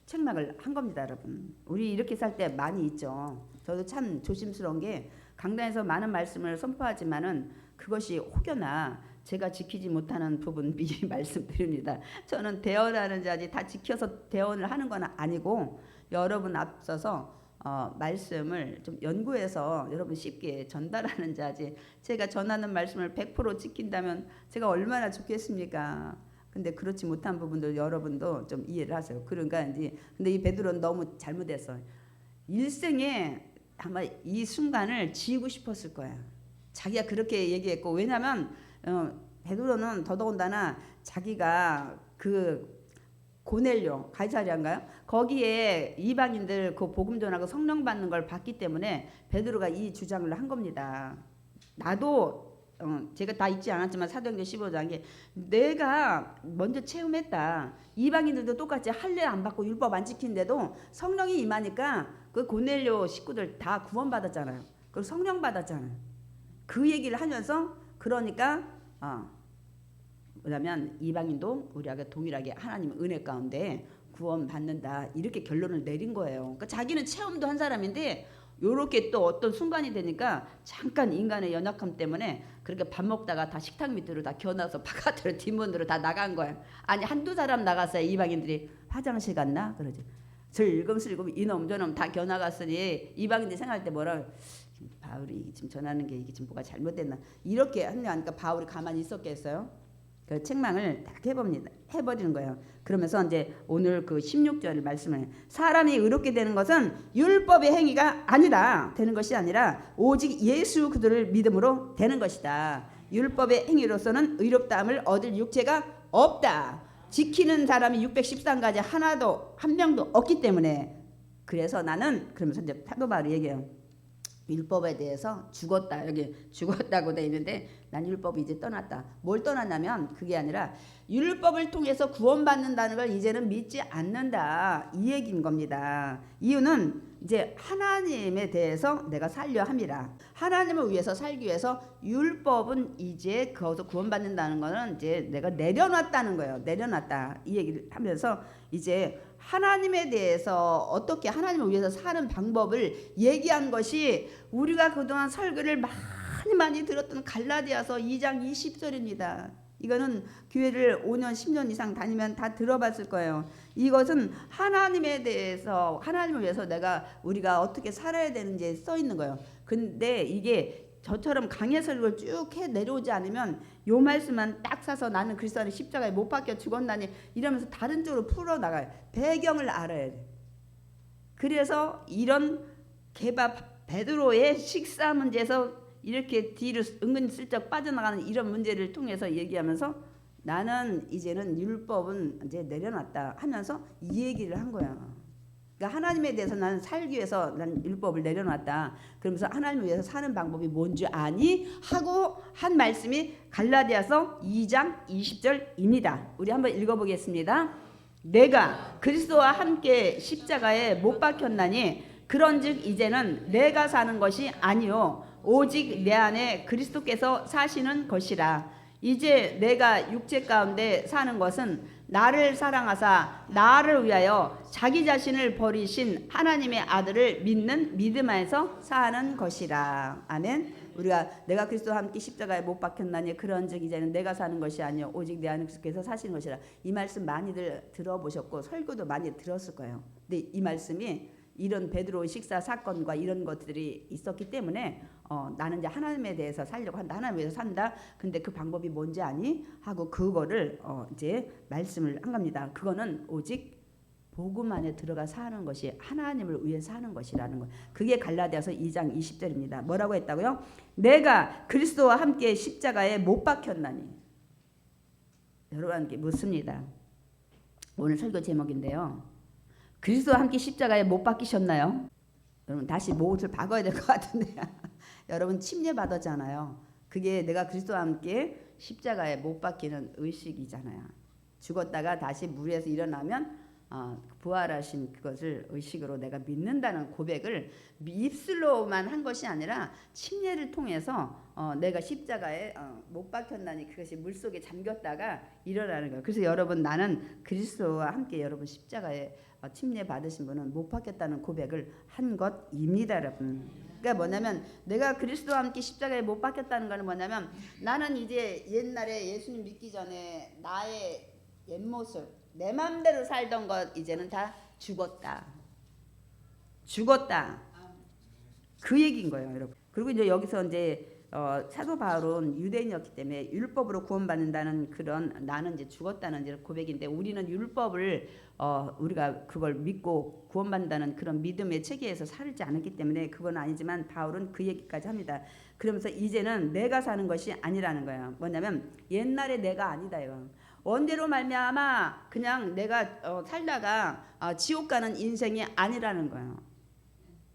책망을 한 겁니다, 여러분. 우리 이렇게 살 때 많이 있죠. 저도 참 조심스러운 게 강단에서 많은 말씀을 선포하지만은 그것이 혹여나 제가 지키지 못하는 부분 미리 말씀드립니다. 저는 대언하는 자지 다 지켜서 대언을 하는 건 아니고 여러분 앞서서 말씀을 좀 연구해서 여러분 쉽게 전달하는 자지 제가 전하는 말씀을 100% 지킨다면 제가 얼마나 좋겠습니까? 근데 그렇지 못한 부분도 여러분도 좀 이해를 하세요. 그러니까 이제 근데 이 베드로는 너무 잘못했어. 일생에 아마 이 순간을 지우고 싶었을 거야. 자기가 그렇게 얘기했고 왜냐면 베드로는 더더군다나 자기가 그 고넬료 가이사랴인가요? 거기에 이방인들 그 복음 전하고 성령 받는 걸 봤기 때문에 베드로가 이 주장을 한 겁니다. 나도 제가 다 읽지 않았지만 사도행전 15장에 내가 먼저 체험했다. 이방인들도 똑같이 할례 안 받고 율법 안 지키는데도 성령이 임하니까 그 고넬료 식구들 다 구원받았잖아요. 그리고 성령 받았잖아요. 그 얘기를 하면서 그러니까 뭐냐면 이방인도 우리하고 동일하게 하나님의 은혜 가운데 구원받는다 이렇게 결론을 내린 거예요. 그러니까 자기는 체험도 한 사람인데 요렇게 또 어떤 순간이 되니까 잠깐 인간의 연약함 때문에 그렇게 밥 먹다가 다 식탁 밑으로 다 겨나서 바깥으로 뒷문으로 다 나간 거예요. 아니 한두 사람 나갔어요. 이방인들이 화장실 갔나? 그러지. 슬금슬금 이놈 저놈 다 겨나갔으니 이방인들이 생각할 때 뭐라 바울이 지금 전하는 게 이게 지금 뭐가 잘못됐나 이렇게 하니까 바울이 가만히 있었겠어요? 그 책망을 딱 해버리는 거예요. 그러면서 이제 오늘 그 16절 말씀을 사람이 의롭게 되는 것은 율법의 행위가 아니라 되는 것이 아니라 오직 예수 그들을 믿음으로 되는 것이다. 율법의 행위로서는 의롭다함을 얻을 육체가 없다. 지키는 사람이 613가지 하나도 한 명도 없기 때문에 그래서 나는 그러면서 이제 사도 바울이 얘기해요. 율법에 대해서 죽었다. 여기 죽었다고 돼 있는데 난 율법이 이제 떠났다. 뭘 떠났냐면 그게 아니라 율법을 통해서 구원받는다는 걸 이제는 믿지 않는다. 이 얘기인 겁니다. 이유는 이제 하나님에 대해서 내가 살려 함이라. 하나님을 위해서 살기 위해서 율법은 이제 거기서 구원받는다는 거는 이제 내가 내려놨다는 거예요. 내려놨다. 이 얘기를 하면서 이제 하나님에 대해서 어떻게 하나님을 위해서 사는 방법을 얘기한 것이 우리가 그동안 설교를 많이 들었던 갈라디아서 2장 20절입니다. 이거는 교회를 5년 10년 이상 다니면 다 들어봤을 거예요. 이것은 하나님에 대해서 하나님을 위해서 우리가 어떻게 살아야 되는지 써 있는 거예요. 근데 이게 저처럼 강의 설교를 쭉 해 내려오지 않으면 요 말씀만 딱 사서 나는 그리스도 안에 십자가에 못 박혀 죽었나니 이러면서 다른 쪽으로 풀어나가요. 배경을 알아야 돼. 그래서 이런 베드로의 식사 문제에서 이렇게 뒤로 은근슬쩍 빠져나가는 이런 문제를 통해서 얘기하면서 나는 이제는 율법은 이제 내려놨다 하면서 이 얘기를 한 거야. 그러니까 하나님에 대해서 나는 살기 위해서 난 율법을 내려놨다. 그러면서 하나님을 위해서 사는 방법이 뭔지 아니? 하고 한 말씀이 갈라디아서 2장 20절입니다. 우리 한번 읽어보겠습니다. 내가 그리스도와 함께 십자가에 못 박혔나니 그런즉 이제는 내가 사는 것이 아니요 오직 내 안에 그리스도께서 사시는 것이라. 이제 내가 육체 가운데 사는 것은 나를 사랑하사 나를 위하여 자기 자신을 버리신 하나님의 아들을 믿는 믿음 안에서 사는 것이라. 아멘. 우리가 내가 그리스도와 함께 십자가에 못 박혔나니 그런즉 이제는 내가 사는 것이 아니요 오직 내 안에 그리스도께서 사시는 것이라. 이 말씀 많이들 들어보셨고 설교도 많이 들었을 거예요. 근데 이 말씀이 이런 베드로 식사 사건과 이런 것들이 있었기 때문에 나는 이제 하나님에 대해서 살려고 한다. 하나님에 대해서 산다. 근데 그 방법이 뭔지 아니? 하고 그거를 이제 말씀을 한 겁니다. 그거는 오직 복음 안에 들어가 사는 것이 하나님을 위해 사는 것이라는 거. 그게 갈라디아서 2장 20절입니다. 뭐라고 했다고요? 내가 그리스도와 함께 십자가에 못 박혔나니. 여러분께 묻습니다. 오늘 설교 제목인데요. 그리스도와 함께 십자가에 못 박히셨나요? 여러분 다시 못을 박아야 될 것 같은데요. 여러분 침례 받았잖아요. 그게 내가 그리스도와 함께 십자가에 못 박히는 의식이잖아요. 죽었다가 다시 물에서 일어나면 부활하신 그것을 의식으로 내가 믿는다는 고백을 입술로만 한 것이 아니라 침례를 통해서 내가 십자가에 못 박혔나니 그것이 물속에 잠겼다가 일어나는 거예요. 그래서 여러분 나는 그리스도와 함께 여러분 십자가에 침례 받으신 분은 못 박혔다는 고백을 한 것입니다, 여러분. 그러니까 뭐냐면 내가 그리스도와 함께 십자가에 못 박혔다는 것은 뭐냐면 나는 이제 옛날에 예수님 믿기 전에 나의 옛모습 내 맘대로 살던 것 이제는 다 죽었다. 죽었다. 그 얘기인 거예요, 여러분. 그리고 이제 여기서 이제 사도 바울은 유대인이었기 때문에 율법으로 구원받는다는 그런 나는 이제 죽었다는 이제 고백인데 우리는 율법을 우리가 그걸 믿고 구원받는다는 그런 믿음의 체계에서 살지 않았기 때문에 그건 아니지만 바울은 그 얘기까지 합니다. 그러면서 이제는 내가 사는 것이 아니라는 거예요. 뭐냐면 옛날에 내가 아니다 이거. 원대로 말미암아 그냥 내가 살다가 지옥 가는 인생이 아니라는 거예요.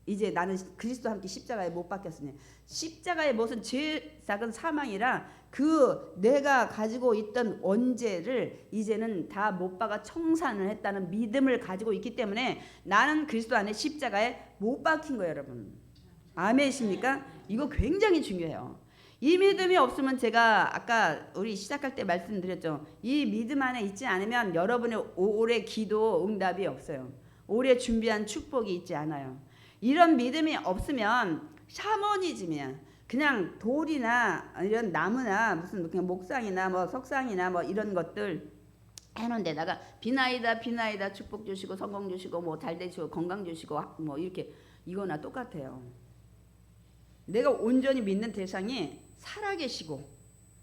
이제 나는 그리스도와 함께 십자가에 못 박혔으니 십자가의 무슨 제일 작은 사망이라 그 내가 가지고 있던 원죄를 이제는 다 못 박아 청산을 했다는 믿음을 가지고 있기 때문에 나는 그리스도 안에 십자가에 못 박힌 거예요, 여러분. 아멘이십니까? 이거 굉장히 중요해요. 이 믿음이 없으면 제가 아까 우리 시작할 때 말씀드렸죠. 이 믿음 안에 있지 않으면 여러분의 올해 기도 응답이 없어요. 올해 준비한 축복이 있지 않아요. 이런 믿음이 없으면 샤머니즘이야. 그냥 돌이나 이런 나무나 무슨 그냥 목상이나 뭐 석상이나 뭐 이런 것들 해놓은 데다가 비나이다 축복 주시고 성공 주시고 뭐 잘 되시고 건강 주시고 뭐 이렇게 이거나 똑같아요. 내가 온전히 믿는 대상이 살아계시고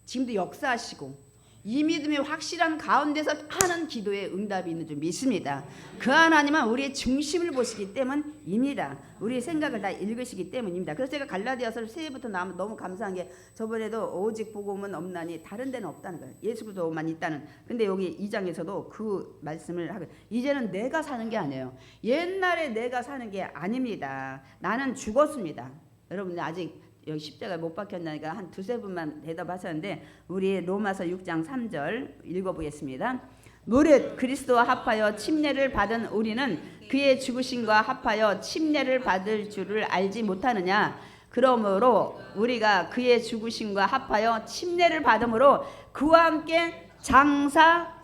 지금도 역사하시고 이 믿음이 확실한 가운데서 하는 기도에 응답이 있는 줄 믿습니다. 그 하나님은 우리의 중심을 보시기 때문입니다. 우리의 생각을 다 읽으시기 때문입니다. 그래서 제가 갈라디아서를 새해부터 나오면 너무 감사한 게 저번에도 오직 복음은 없나니 다른 데는 없다는 거예요. 예수 그리스도만 있다는. 근데 여기 2장에서도 그 말씀을 하고 이제는 내가 사는 게 아니에요. 옛날에 내가 사는 게 아닙니다. 나는 죽었습니다. 여러분 아직 여기 십자가에 못 박혔나니까 한 두세 분만 대답하셨는데 우리 로마서 6장 3절 읽어보겠습니다. 무릇 그리스도와 합하여 침례를 받은 우리는 그의 죽으심과 합하여 침례를 받을 줄을 알지 못하느냐. 그러므로 우리가 그의 죽으심과 합하여 침례를 받음으로 그와 함께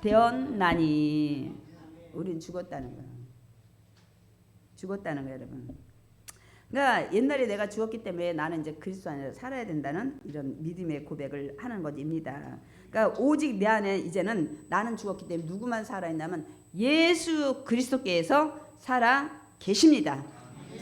장사되었나니. 우린 죽었다는 거예요. 죽었다는 거예요, 여러분. 그러니까 옛날에 내가 죽었기 때문에 나는 이제 그리스도 안에서 살아야 된다는 이런 믿음의 고백을 하는 것입니다. 그러니까 오직 내 안에 이제는 나는 죽었기 때문에 누구만 살아있냐면 예수 그리스도께서 살아 계십니다.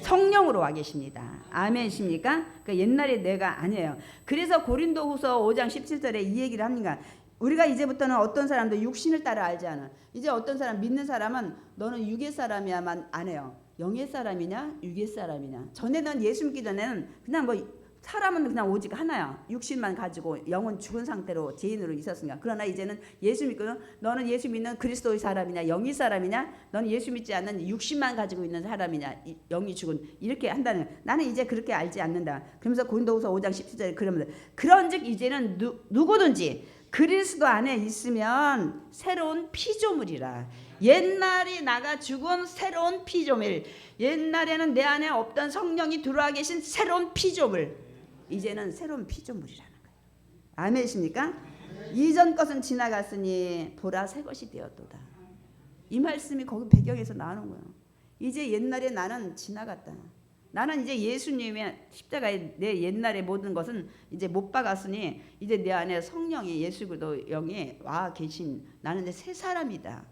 성령으로 와 계십니다. 아멘이십니까? 그러니까 옛날에 내가 아니에요. 그래서 고린도후서 5장 17절에 이 얘기를 합니다. 우리가 이제부터는 어떤 사람도 육신을 따라 알지 않아. 이제 어떤 사람 믿는 사람은 너는 육의 사람이야만 안 해요. 영의 사람이냐 육의 사람이냐. 전에는 예수 믿기 전에는 그냥 뭐 사람은 그냥 오직 하나야. 육신만 가지고 영은 죽은 상태로 죄인으로 있었으니까. 그러나 이제는 예수 믿고 너는 예수 믿는 그리스도의 사람이냐 영의 사람이냐 너는 예수 믿지 않는 육신만 가지고 있는 사람이냐 영이 죽은 이렇게 한다는 거야. 나는 이제 그렇게 알지 않는다. 그러면서 고린도후서 5장 17절에 그러면서 그런즉 이제는 누구든지 그리스도 안에 있으면 새로운 피조물이라. 옛날이 나가 죽은 새로운 피조물. 옛날에는 내 안에 없던 성령이 들어와 계신 새로운 피조물. 이제는 새로운 피조물이라는 거예요. 아멘이십니까? 이전 것은 지나갔으니 보라 새 것이 되었도다. 이 말씀이 거기 배경에서 나오는 거예요. 이제 옛날에 나는 지나갔다. 나는 이제 예수님의 십자가에 내 옛날의 모든 것은 이제 못 박았으니 이제 내 안에 성령이 예수 그리스도 영이 와 계신 나는 이제 새 사람이다.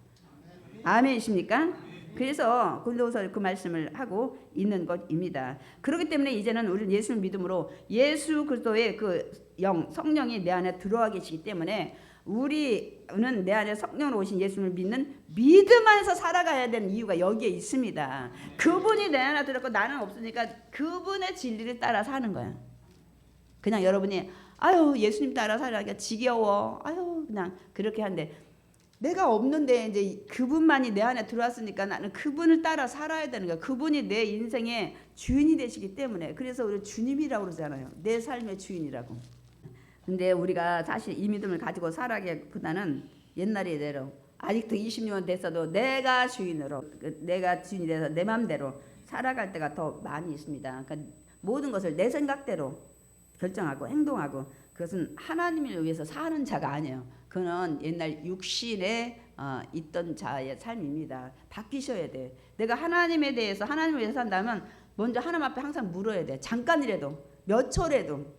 아멘이십니까? 그래서 고린도후서 그 말씀을 하고 있는 것입니다. 그렇기 때문에 이제는 우리는 예수를 믿음으로 예수 그리스도의 그 영 성령이 내 안에 들어와 계시기 때문에 우리는 내 안에 성령으로 오신 예수를 믿는 믿음 안에서 살아가야 되는 이유가 여기에 있습니다. 그분이 내 안에 들었고 나는 없으니까 그분의 진리를 따라 사는 거야. 그냥 여러분이 아유 예수님 따라 살아가기가 지겨워. 아유 그냥 그렇게 한데 내가 없는데 이제 그분만이 내 안에 들어왔으니까 나는 그분을 따라 살아야 되는 거야. 그분이 내 인생의 주인이 되시기 때문에. 그래서 우리 주님이라고 그러잖아요. 내 삶의 주인이라고. 근데 우리가 사실 이 믿음을 가지고 살아가기보다는 옛날에 대로 아직도 20년 됐어도 내가 주인으로 내가 주인이 돼서 내 마음대로 살아갈 때가 더 많이 있습니다. 그러니까 모든 것을 내 생각대로 결정하고 행동하고 그것은 하나님을 위해서 사는 자가 아니에요. 그는 옛날 육신에 있던 자의 삶입니다. 바뀌셔야 돼. 내가 하나님에 대해서 하나님을 위해서 산다면 먼저 하나님 앞에 항상 물어야 돼. 잠깐이라도 몇 초라도.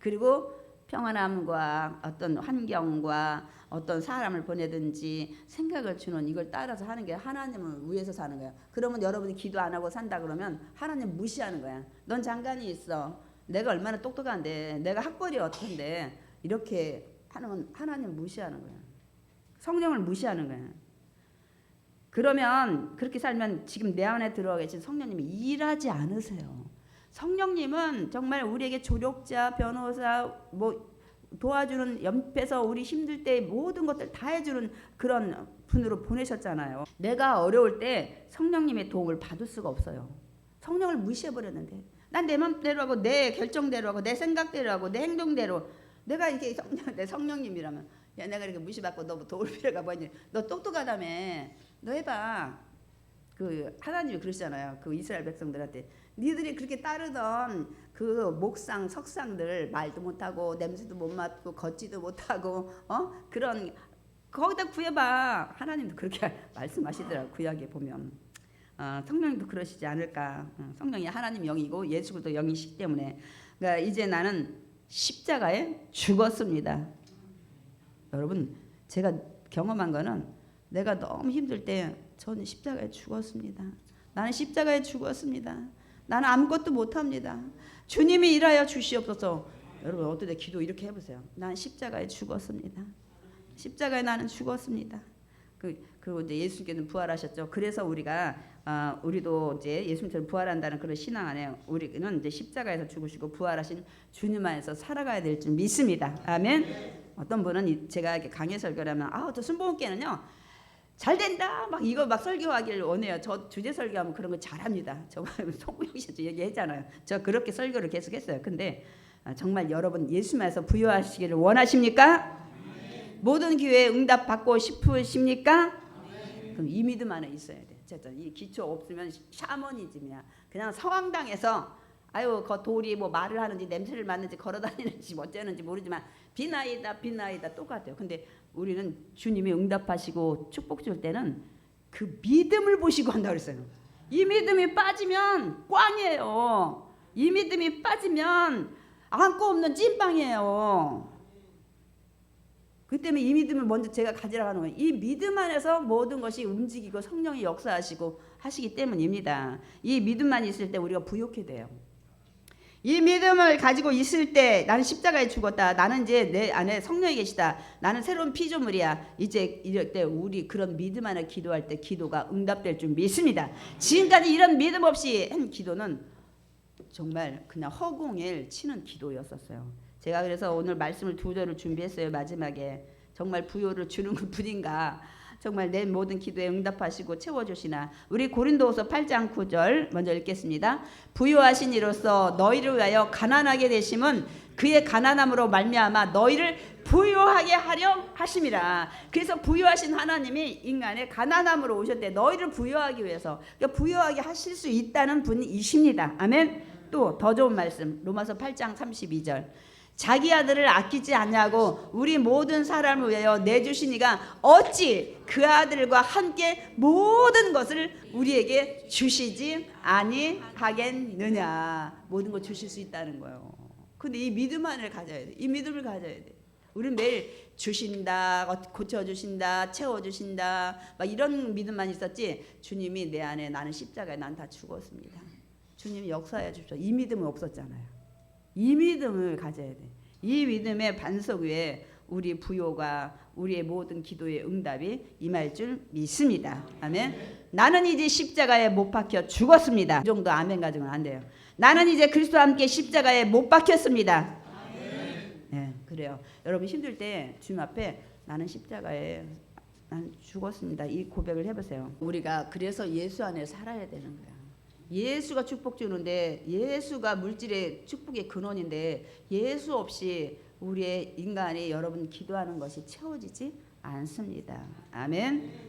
그리고 평안함과 어떤 환경과 어떤 사람을 보내든지 생각을 주는 이걸 따라서 하는 게 하나님을 위해서 사는 거야. 그러면 여러분이 기도 안 하고 산다 그러면 하나님 무시하는 거야. 넌 장관이 있어. 내가 얼마나 똑똑한데 내가 학벌이 어떤데 이렇게 하는 하나님 무시하는 거야. 성령을 무시하는 거야. 그러면 그렇게 살면 지금 내 안에 들어와 계신 성령님이 일하지 않으세요. 성령님은 정말 우리에게 조력자, 변호사, 뭐 도와주는 옆에서 우리 힘들 때 모든 것들 다 해주는 그런 분으로 보내셨잖아요. 내가 어려울 때 성령님의 도움을 받을 수가 없어요. 성령을 무시해버렸는데 난 내 맘대로 하고 내 결정대로 하고 내 생각대로 하고 내 행동대로 내가 이게 내 성령님이라면 야 내가 이렇게 무시받고 너 도울 필요가 뭐니? 너 똑똑하다며 너 해봐. 그 하나님이 그러시잖아요. 그 이스라엘 백성들한테 니들이 그렇게 따르던 그 목상 석상들 말도 못하고 냄새도 못 맡고 걷지도 못하고 그런 거기다 구해봐. 하나님도 그렇게 말씀하시더라고. 구약에 보면 성령님도 그러시지 않을까. 성령이 하나님 영이고 예수 그리스도 영이시기 때문에 그러니까 이제 나는 십자가에 죽었습니다. 여러분 제가 경험한 거는 내가 너무 힘들 때 저는 십자가에 죽었습니다. 나는 십자가에 죽었습니다. 나는 아무것도 못합니다. 주님이 일하여 주시옵소서. 여러분 어떨 때 기도 이렇게 해보세요. 나는 십자가에 죽었습니다. 십자가에 나는 죽었습니다. 그리고 이제 예수님께서는 부활하셨죠. 그래서 우리도 이제 예수님처럼 부활한다는 그런 신앙 안에 우리는 이제 십자가에서 죽으시고 부활하신 주님 안에서 살아가야 될 줄 믿습니다. 아멘. 어떤 분은 제가 이렇게 강의 설교를 하면 저 순복음교회는요 잘 된다 막 이거 막 설교하기를 원해요. 저 주제 설교하면 그런 거 잘합니다. 정말 송구영 씨도 얘기했잖아요. 저 그렇게 설교를 계속했어요. 근데 정말 여러분 예수님에서 부여하시기를 원하십니까? 모든 기회에 응답 받고 싶으십니까? 그럼 이 믿음 안에 있어야 돼. 이 기초 없으면 샤머니즘이야. 그냥 성황당에서 아유 그 돌이 뭐 말을 하는지 냄새를 맡는지 걸어다니는지 어쩌는지 모르지만 비나이다 똑같아요. 근데 우리는 주님이 응답하시고 축복 줄 때는 그 믿음을 보시고 한다고 그랬어요. 이 믿음이 빠지면 꽝이에요. 이 믿음이 빠지면 안고 없는 찐빵이에요. 그 때문에 이 믿음을 먼저 제가 가지라고 하는 거예요. 이 믿음 안에서 모든 것이 움직이고 성령이 역사하시고 하시기 때문입니다. 이 믿음만 있을 때 우리가 부욕해 돼요. 이 믿음을 가지고 있을 때 나는 십자가에 죽었다. 나는 이제 내 안에 성령이 계시다. 나는 새로운 피조물이야. 이제 이럴 때 우리 그런 믿음 안에 기도할 때 기도가 응답될 줄 믿습니다. 지금까지 이런 믿음 없이 한 기도는 정말 그냥 허공에 치는 기도였었어요. 제가 그래서 오늘 말씀을 2절을 준비했어요. 마지막에 정말 부요를 주는 것 뿐인가. 정말 내 모든 기도에 응답하시고 채워주시나. 우리 고린도후서 8장 9절 먼저 읽겠습니다. 부요하신 이로써 너희를 위하여 가난하게 되심은 그의 가난함으로 말미암아 너희를 부유하게 하려 하심이라. 그래서 부유하신 하나님이 인간의 가난함으로 오셨대. 너희를 부유하기 위해서. 그러니까 부유하게 하실 수 있다는 분이십니다. 아멘. 또 더 좋은 말씀 로마서 8장 32절. 자기 아들을 아끼지 않냐고 우리 모든 사람을 위하여 내주시니가 어찌 그 아들과 함께 모든 것을 우리에게 주시지 아니하겠느냐. 모든 것 주실 수 있다는 거예요. 근데 이 믿음만을 가져야 돼. 이 믿음을 가져야 돼. 우리는 매일 주신다, 고쳐주신다, 채워주신다 막 이런 믿음만 있었지, 주님이 내 안에, 나는 십자가에 난 다 죽었습니다, 주님이 역사해 주십시오, 이 믿음은 없었잖아요. 이 믿음을 가져야 돼. 이 믿음의 반석 위에 우리 부요가, 우리의 모든 기도의 응답이 임할 줄 믿습니다. 아멘. 나는 이제 십자가에 못 박혀 죽었습니다. 이 정도 아멘 가지고는 안 돼요. 나는 이제 그리스도와 함께 십자가에 못 박혔습니다. 네, 그래요. 여러분 힘들 때 주님 앞에 나는 십자가에 난 죽었습니다, 이 고백을 해보세요. 우리가 그래서 예수 안에 살아야 되는 거야. 예수가 축복 주는데, 예수가 물질의 축복의 근원인데, 예수 없이 우리의 인간이 여러분 기도하는 것이 채워지지 않습니다. 아멘.